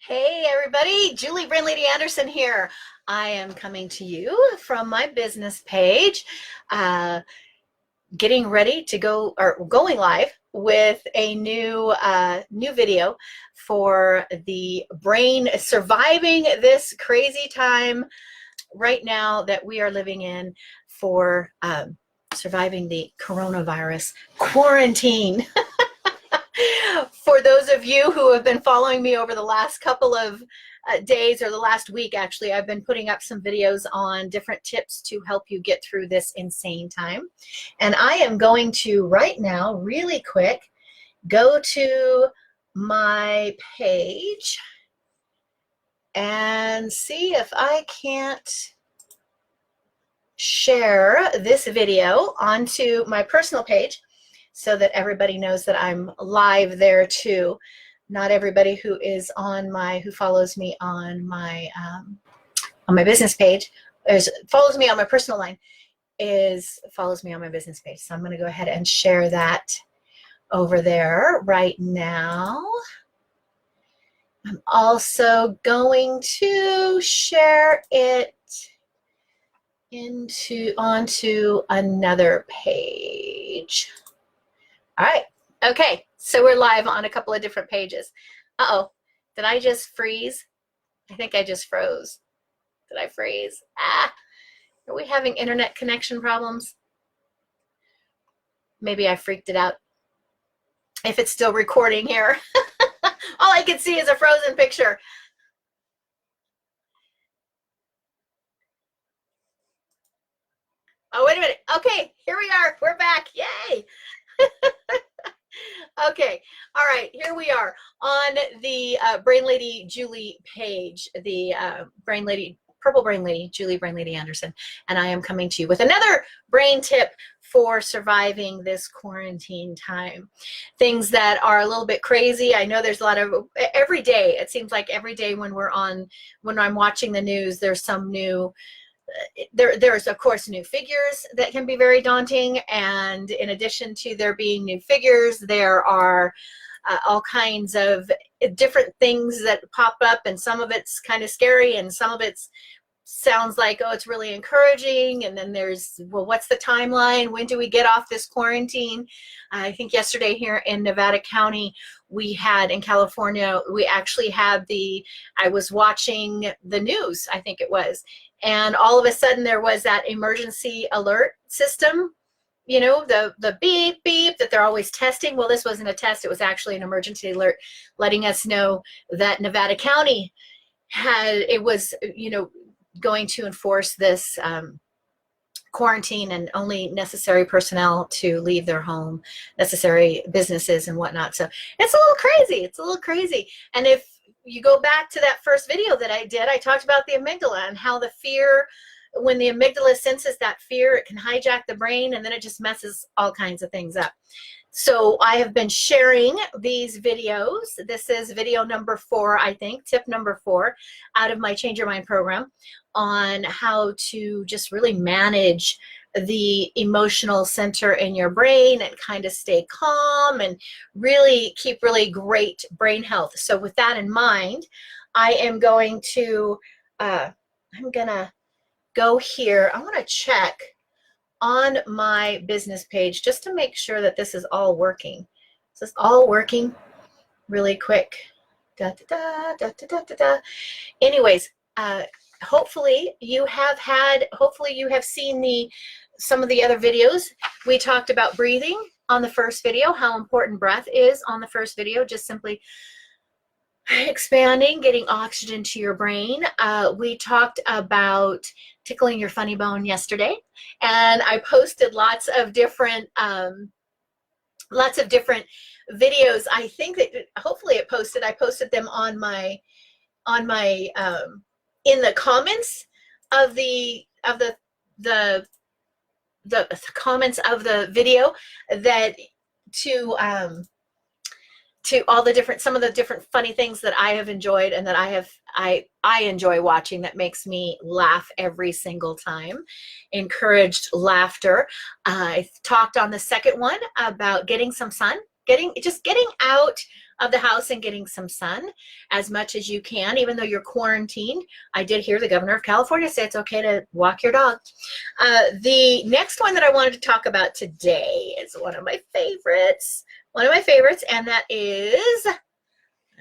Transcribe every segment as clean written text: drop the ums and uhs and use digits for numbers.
Hey everybody, Julie Lady Anderson here. I am coming to you from my business page, uh, getting ready to go or going live with a new video for the brain surviving this crazy time right now that we are living in for surviving the coronavirus quarantine. For those of you who have been following me over the last couple of days or the last week, actually, I've been putting up some videos on different tips to help you get through this insane time. And I am going to right now, really quick, go to my page and see if I can't share this video onto my personal page, so that everybody knows that I'm live there too. Not everybody who follows me on my business page, follows me on my personal line, follows me on my business page. So I'm going to go ahead and share that over there right now. I'm also going to share it onto another page. All right. Okay. So we're live on a couple of different pages. Uh-oh. Did I just freeze? I think I just froze. Did I freeze? Are we having internet connection problems? Maybe I freaked it out. If it's still recording here. All I can see is a frozen picture. Oh, wait a minute. Okay. Here we are. We're back. Yay. Okay, all right, here we are on the Brain Lady Julie page, the Purple Brain Lady, Julie Brain Lady Anderson, and I am coming to you with another brain tip for surviving this quarantine time. Things that are a little bit crazy. I know there's a lot of, every day, it seems like every day when I'm watching the news, there's some new, there's of course new figures that can be very daunting, and in addition to there being new figures, there are all kinds of different things that pop up, and some of it's kind of scary and some of it sounds like, oh, it's really encouraging. And then there's, well, what's the timeline? When do we get off this quarantine? I think yesterday here in Nevada County, in California, we actually had I was watching the news, I think it was, and all of a sudden there was that emergency alert system, the beep, beep that they're always testing. Well, this wasn't a test. It was actually an emergency alert letting us know that Nevada County was going to enforce this quarantine, and only necessary personnel to leave their home, necessary businesses and whatnot. So it's a little crazy. It's a little crazy. And if you go back to that first video that I did, I talked about the amygdala and how the fear, when the amygdala senses that fear, it can hijack the brain, and then it just messes all kinds of things up. So I have been sharing these videos. This is video number 4, I think, tip number 4 out of my Change Your Mind program on how to just really manage the emotional center in your brain and kind of stay calm and really keep really great brain health. So with that in mind, I am going to, I'm gonna go here. I want to check on my business page just to make sure that this is all working. Is this all working? Really quick. Da, da, da, da, da, da, da. Anyways, hopefully you have seen some of the other videos. We talked about breathing on the first video, how important breath is on the first video, just simply expanding, getting oxygen to your brain. We talked about tickling your funny bone yesterday, and I posted lots of different videos. I think that hopefully I posted them on my in the comments of the comments of the video, that to all the different, some of the different funny things that I have enjoyed and that I enjoy watching, that makes me laugh every single time. Encouraged laughter. I talked on the second one about getting some sun, getting out of the house and getting some sun as much as you can, even though you're quarantined. I did hear the governor of California say it's okay to walk your dog. The next one that I wanted to talk about today is one of my favorites, and that is,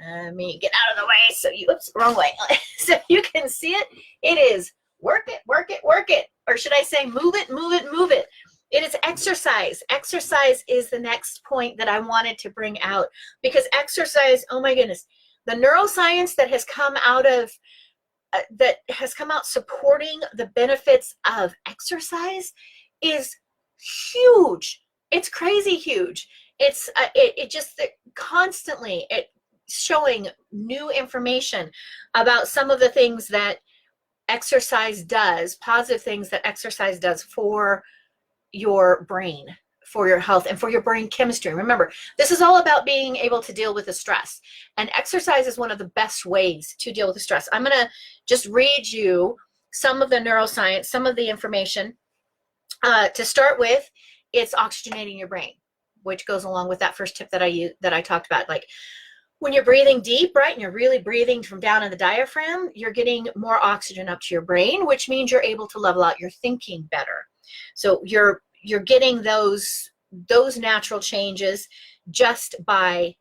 let me get out of the way so you, oops, wrong way, so you can see it. It is work it, work it, work it, or should I say move it, move it, move it. It is exercise. Exercise is the next point that I wanted to bring out, because exercise, oh my goodness, the neuroscience that has come out of, supporting the benefits of exercise is huge. It's crazy huge. It's it just constantly showing new information about some of the things that exercise does, positive things that exercise does for your brain, for your health, and for your brain chemistry. Remember, this is all about being able to deal with the stress, and exercise is one of the best ways to deal with the stress. I'm going to just read you some of the neuroscience, some of the information. To start with, it's oxygenating your brain, which goes along with that first tip that I talked about. Like when you're breathing deep, right, and you're really breathing from down in the diaphragm, you're getting more oxygen up to your brain, which means you're able to level out your thinking better. So you're getting those natural changes just by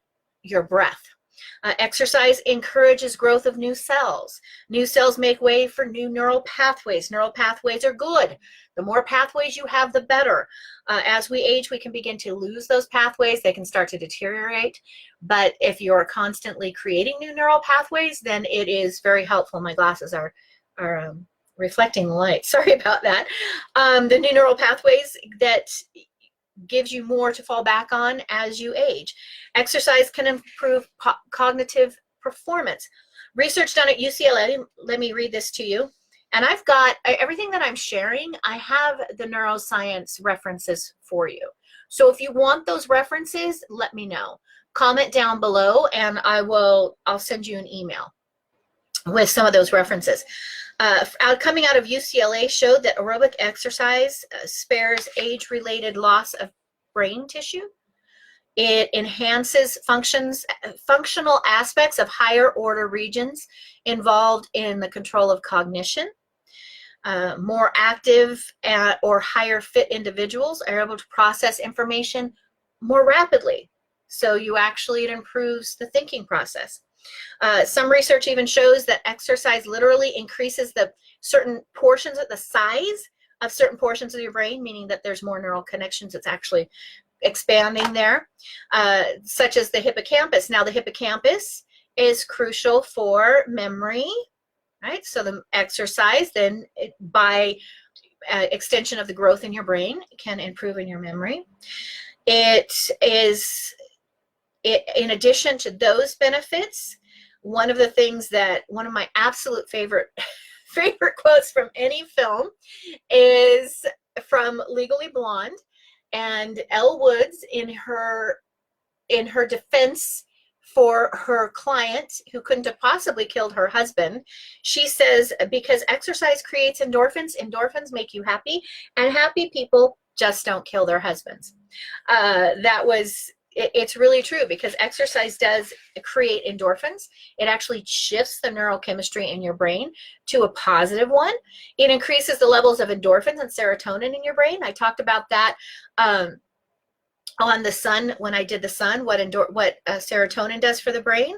your breath. Exercise encourages growth of new cells. New cells make way for new neural pathways. Neural pathways are good. The more pathways you have, the better. As we age, we can begin to lose those pathways. They can start to deteriorate. But if you're constantly creating new neural pathways, then it is very helpful. My glasses are reflecting the light. Sorry about that. The new neural pathways that gives you more to fall back on as you age. Exercise can improve cognitive performance. Research done at UCLA, let me read this to you. And I've got everything that I'm sharing, I have the neuroscience references for you. So if you want those references, let me know. Comment down below and I'll send you an email with some of those references. Coming out of UCLA showed that aerobic exercise spares age-related loss of brain tissue. It enhances functional aspects of higher order regions involved in the control of cognition. More active or higher fit individuals are able to process information more rapidly. So it improves the thinking process. Some research even shows that exercise literally increases the size of certain portions of your brain, meaning that there's more neural connections. It's actually expanding there, such as the hippocampus. Now, the hippocampus is crucial for memory, right? So the exercise then, by extension of the growth in your brain, can improve in your memory. In addition to those benefits, one of my absolute favorite quotes from any film is from Legally Blonde, and Elle Woods, in her defense for her client who couldn't have possibly killed her husband, she says, because exercise creates endorphins, endorphins make you happy, and happy people just don't kill their husbands. It's really true, because exercise does create endorphins. It actually shifts the neurochemistry in your brain to a positive one. It increases the levels of endorphins and serotonin in your brain. I talked about that on the sun, when I did the sun, what serotonin does for the brain.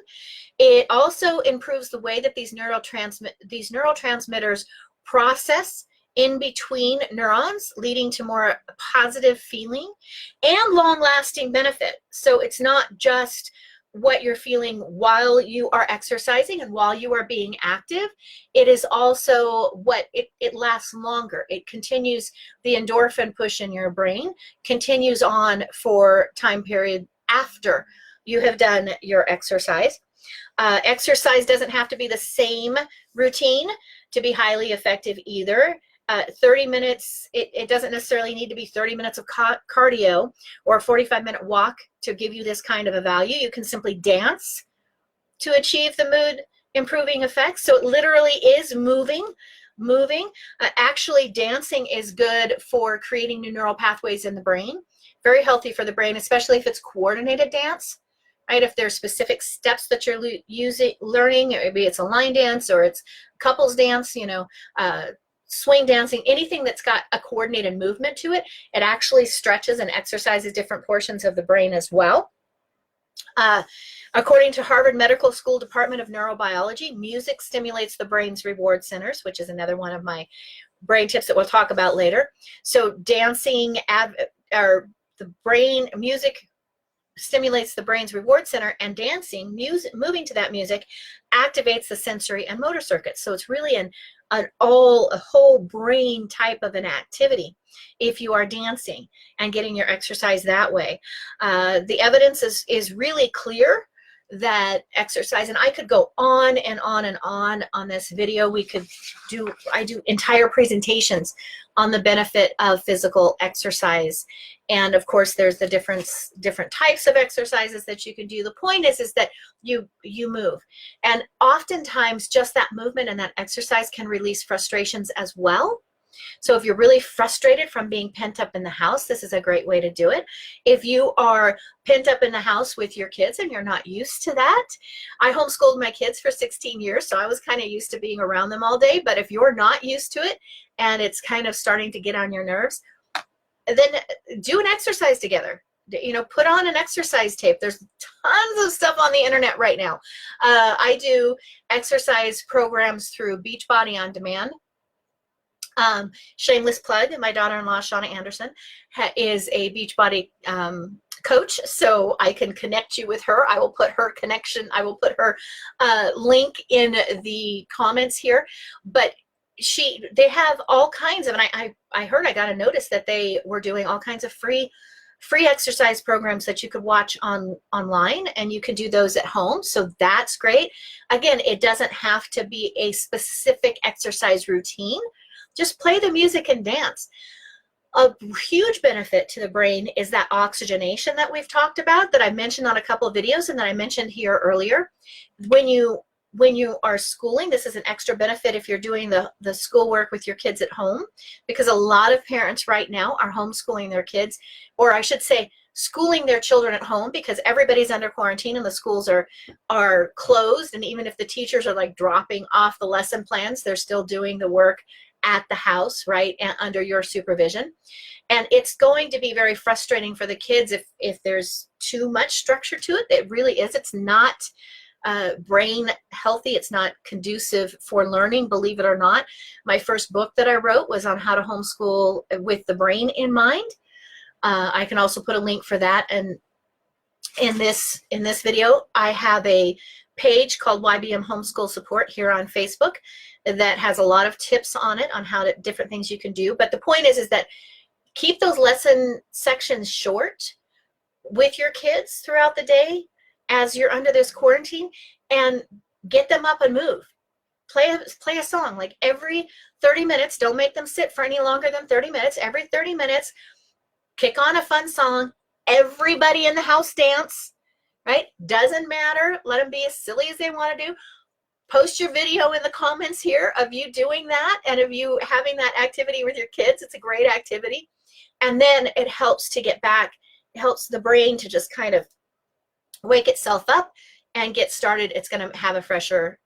It also improves the way that these neurotransmitters process in between neurons, leading to more positive feeling and long-lasting benefit. So it's not just what you're feeling while you are exercising and while you are being active. It is also it lasts longer. It continues, the endorphin push in your brain continues on for time period after you have done your exercise. Exercise doesn't have to be the same routine to be highly effective either. 30 minutes, it doesn't necessarily need to be 30 minutes of cardio or a 45-minute walk to give you this kind of a value. You can simply dance to achieve the mood improving effects. So it literally is moving. Actually, dancing is good for creating new neural pathways in the brain. Very healthy for the brain, especially if it's coordinated dance. right? If there's specific steps that you're learning, maybe it's a line dance or it's couples dance, you know, swing dancing, anything that's got a coordinated movement to it, it actually stretches and exercises different portions of the brain as well. According to Harvard Medical School Department of Neurobiology, music stimulates the brain's reward centers, which is another one of my brain tips that we'll talk about later. So dancing, or the brain, music stimulates the brain's reward center, and dancing, music, moving to that music, activates the sensory and motor circuits. So it's really a whole brain type of an activity if you are dancing and getting your exercise that way. The evidence is really clear that exercise, and I could go on and on and on this video. I do entire presentations on the benefit of physical exercise. And of course, there's the different types of exercises that you can do. The point is that you move. And oftentimes just that movement and that exercise can release frustrations as well. So if you're really frustrated from being pent up in the house, this is a great way to do it. If you are pent up in the house with your kids and you're not used to that, I homeschooled my kids for 16 years, so I was kind of used to being around them all day. But if you're not used to it and it's kind of starting to get on your nerves, then do an exercise together. You know, put on an exercise tape. There's tons of stuff on the internet right now. I do exercise programs through Beachbody On Demand. Shameless plug, my daughter-in-law, Shauna Anderson, is a Beachbody coach, so I can connect you with her. I will put her link in the comments here. But they have all kinds of, and I heard, I got a notice that they were doing all kinds of free exercise programs that you could watch online, and you can do those at home. So that's great. Again, it doesn't have to be a specific exercise routine. Just play the music and dance. A huge benefit to the brain is that oxygenation that we've talked about, that I mentioned on a couple of videos and that I mentioned here earlier. When you are schooling, this is an extra benefit if you're doing the schoolwork with your kids at home, because a lot of parents right now are homeschooling their kids, or I should say schooling their children at home, because everybody's under quarantine and the schools are closed. And even if the teachers are like dropping off the lesson plans, they're still doing the work at the house, right, and under your supervision. And it's going to be very frustrating for the kids if there's too much structure to it. It really is. It's not brain healthy. It's not conducive for learning, believe it or not. My first book that I wrote was on how to homeschool with the brain in mind. I can also put a link for that. And in this video, I have a page called YBM Homeschool Support here on Facebook that has a lot of tips on it, on different things you can do. But the point is that keep those lesson sections short with your kids throughout the day as you're under this quarantine, and get them up and move. Play a song like every 30 minutes. Don't make them sit for any longer than 30 minutes. Every 30 minutes, kick on a fun song. Everybody in the house dance, right? Doesn't matter. Let them be as silly as they want to do. Post your video in the comments here of you doing that and of you having that activity with your kids. It's a great activity. And then it helps to get back, it helps the brain to just kind of wake itself up and get started. It's going to have a fresher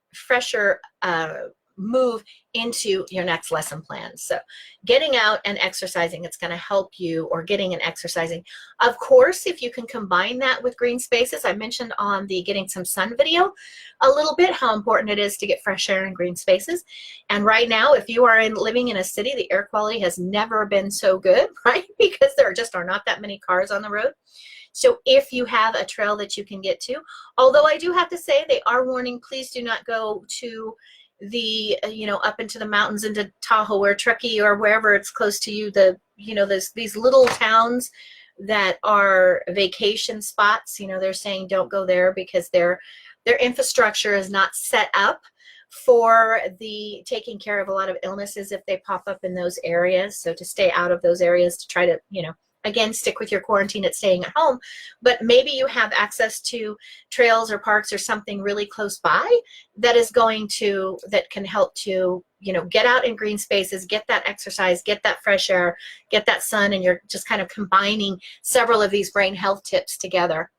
move into your next lesson plan. So getting out and exercising, it's going to help you, or getting and exercising. Of course, if you can combine that with green spaces, I mentioned on the Getting Some Sun video a little bit how important it is to get fresh air and green spaces. And right now, if you are living in a city, the air quality has never been so good, right? Because there just are not that many cars on the road. So if you have a trail that you can get to, although I do have to say they are warning, please do not go to the, up into the mountains, into Tahoe or Truckee or wherever it's close to you, these little towns that are vacation spots. They're saying don't go there because their infrastructure is not set up for the taking care of a lot of illnesses if they pop up in those areas. So to stay out of those areas, to try to, again, stick with your quarantine at staying at home. But maybe you have access to trails or parks or something really close by that can help to, get out in green spaces, get that exercise, get that fresh air, get that sun, and you're just kind of combining several of these brain health tips together.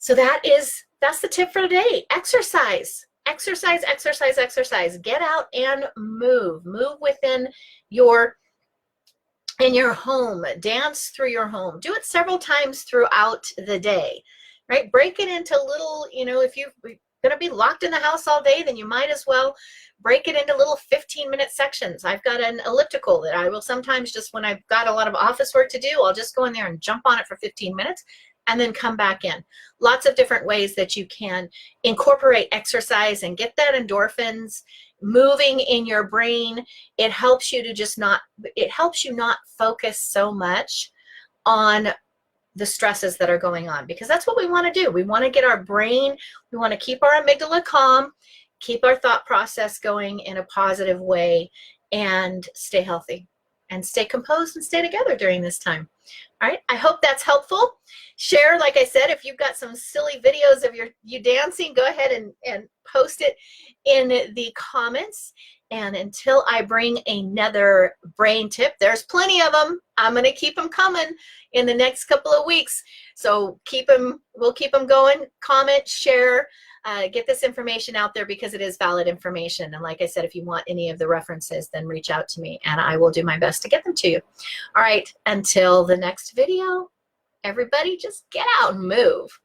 So that's the tip for today. Exercise. Exercise, exercise, exercise. Get out and move. Move within your home. Dance through your home. Do it several times throughout the day, right? Break it into little, if you're going to be locked in the house all day, then you might as well break it into little 15-minute sections. I've got an elliptical that I will sometimes just, when I've got a lot of office work to do, I'll just go in there and jump on it for 15 minutes and then come back in. Lots of different ways that you can incorporate exercise and get that endorphins moving in your brain. It helps you not focus so much on the stresses that are going on, because that's what we want to do. We want to get our brain, we want to keep our amygdala calm, keep our thought process going in a positive way, and stay healthy and stay composed and stay together during this time. All right, I hope that's helpful. Share, like I said, if you've got some silly videos of you dancing, go ahead and post it in the comments. And until I bring another brain tip, there's plenty of them. I'm going to keep them coming in the next couple of weeks. So we'll keep them going. Comment, share, get this information out there, because it is valid information. And like I said, if you want any of the references, then reach out to me and I will do my best to get them to you. All right, until the next video, everybody just get out and move.